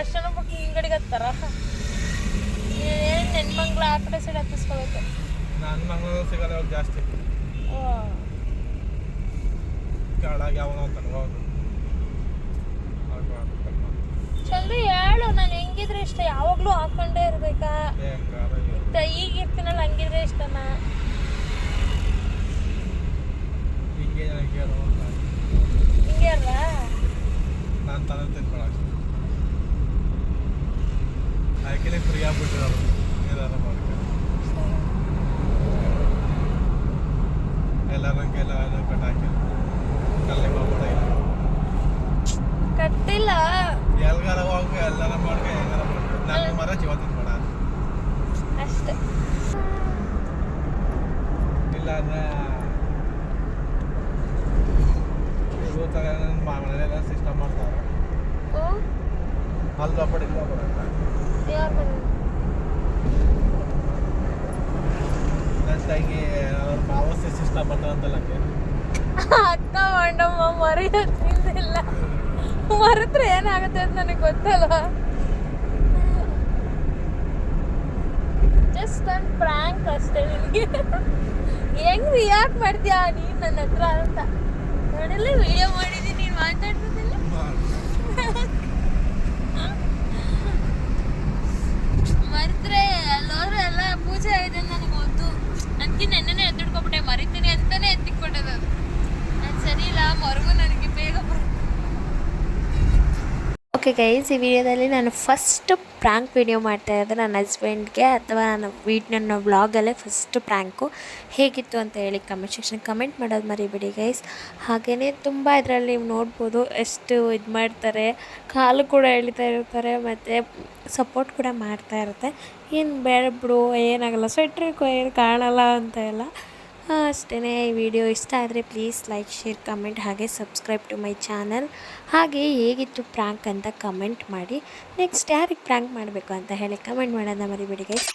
ಅಷ್ಟು ಜನ ಬಿಟ್ಟು ಹಿಂಗಡಿಗೆ ಹತ್ತಾರ ಏನು ನೆನ್ಮಂಗ್ಲ ಆ ಕಡೆ ಸೈಡ್ ಹತ್ತಿಸ್ಕೋಬೇಕು. ನನ್ನ ಮಂಗಳೂರು ಸಿಗಲ್ಲ ಇವಾಗ ಜಾಸ್ತಿ ಕೆಳಗೆ ಯಾವನೋ ತನಗೋದು ಚಂದ ಹೇಳು. ನಾನು ಹೆಂಗಿದ್ರೆ ಇಷ್ಟ ಯಾವಾಗಲೂ ಹಾಕೊಂಡೇ ಇರ್ಬೇಕಾ? ಈಗ ಇರ್ತೀನಲ್ಲ ಹಂಗಿದ್ರೆ ಇಷ್ಟನಾ? ಹಿಂಗೆ ಅಲ್ಲ ನಾನು ತನ ತಿಳ್ಕೊಳಕ್ಕೆ ಅದಕ್ಕೆ ಫ್ರೀ ಆಗ್ಬಿಟ್ಟಿರೋದು ಏನಾರ ಮಾಡ್ಕೊಂಡು ಎಲ್ಲರಂಗೆಲ್ಲ ಕಟ್ಟಾಕಿ ಕಲ್ಲೆ ಮಾಡ್ಬಿಡ ಕಟ್ಟಿಲ್ಲ ಎಲ್ಗಾರ ಹೋಗಿ ಎಲ್ಲಾರ ಮಾಡ್ಗೆ ಹೆಂಗಾರ ಮಾಡ್ಕೊಂಡು ನಾನು ಮರ ಜೀವ ತಿನ್ಬೇಡ ಅಷ್ಟೇ. ಇಲ್ಲ ಅಂದ್ರೆ ಮನೆಯಲ್ಲ ಸಿಸ್ಟಮ್ ಮಾಡ್ತಾರೆ ಅಲ್ಲಿ ಪಡಿಲ್ಲ ಬರಲ್ಲ ತಂಗಿ ಅವ್ರ ಮಾವಸ್ಸೆ ಸಿಸ್ಟಮ್ ಮಾಡ್ತಾರಂತಲ್ಲ ಅಕ್ಕ ಮಂಡಮ್ಮ ಮರೆಯೋದಿಲ್ಲ. ಮರೆತ್ರೆ ಏನಾಗುತ್ತೆ ಅಂತ ನನಗೆ ಗೊತ್ತಲ್ಲ. ಜಸ್ಟ್ ಒಂದು ಪ್ರ್ಯಾಂಕ್ ಅಷ್ಟೇ. ನಿನಗೆ ಹೆಂಗ್ ರಿಯಾಕ್ಟ್ ಮಾಡ್ತೀಯಾ ನೀನು ನನ್ನ ಹತ್ರ ಅಂತ ನೋಡಲ್ಲ ವಿಡಿಯೋ ಮಾಡಿದ್ದೀನಿ. ನೀನು ಮಾತಾಡ್ಬೋದಿಲ್ಲ ಮರೆತ್ರೆ ಅಲ್ಲೋದ್ರೆ ಎಲ್ಲ ಪೂಜೆ ಆಗಿದೆ ನನಗೆ ಗೊತ್ತು. ಅದಕ್ಕೆ ನೆನ್ನೆ ಎತ್ತಿಡ್ಕೊಬಿಟ್ಟೆ ಮರಿತೀನಿ ಅಂತಾನೆ ಎತ್ತಿಕ್ಕೊಟ್ಟದು. ಅದು ಸರಿ ಇಲ್ಲ ಮರುಗು ನನಗೆ ಬೇಗ ಓಕೆ ಗೈಸ್, ಈ ವಿಡಿಯೋದಲ್ಲಿ ನಾನು ಫಸ್ಟ್ ಪ್ರ್ಯಾಂಕ್ ವಿಡಿಯೋ ಮಾಡ್ತಾಯಿದ್ದೆ ನನ್ನ ಹಸ್ಬೆಂಡ್ಗೆ ಅಥವಾ ನನ್ನ ವ್ಲಾಗಲ್ಲೇ ಫಸ್ಟ್ ಪ್ರ್ಯಾಂಕು. ಹೇಗಿತ್ತು ಅಂತ ಹೇಳಿ ಕಮೆಂಟ್ ಸೆಕ್ಷನ್ ಕಮೆಂಟ್ ಮಾಡೋದು ಮರಿಬೇಡಿ ಗೈಸ್. ಹಾಗೆಯೇ ತುಂಬ ಇದರಲ್ಲಿ ನೀವು ನೋಡ್ಬೋದು ಎಷ್ಟು ಇದು ಮಾಡ್ತಾರೆ, ಕಾಲು ಕೂಡ ಎಳಿತಾ ಇರ್ತಾರೆ ಮತ್ತು ಸಪೋರ್ಟ್ ಕೂಡ ಮಾಡ್ತಾ ಇರುತ್ತೆ. ಏನು ಬೇಡ ಬಿಡು ಏನಾಗಲ್ಲ, ಸ್ವೆಟ್ರಿಗೂ ಏನು ಕಾಣಲ್ಲ ಅಂತ ಎಲ್ಲ ಅಷ್ಟೇ. ಈ ವಿಡಿಯೋ ಇಷ್ಟ ಆದರೆ ಪ್ಲೀಸ್ ಲೈಕ್ ಶೇರ್ ಕಮೆಂಟ್ ಹಾಗೆ ಸಬ್ಸ್ಕ್ರೈಬ್ ಟು ಮೈ ಚಾನಲ್. ಹಾಗೆ ಹೇಗಿತ್ತು ಪ್ರ್ಯಾಂಕ್ ಅಂತ ಕಮೆಂಟ್ ಮಾಡಿ. ನೆಕ್ಸ್ಟ್ ಯಾರಿಗೆ ಪ್ರ್ಯಾಂಕ್ ಮಾಡಬೇಕು ಅಂತ ಹೇಳಿ ಕಮೆಂಟ್ ಮಾಡೋದನ್ನ ಮರಿಬೇಡಿ ಗೈಸ್.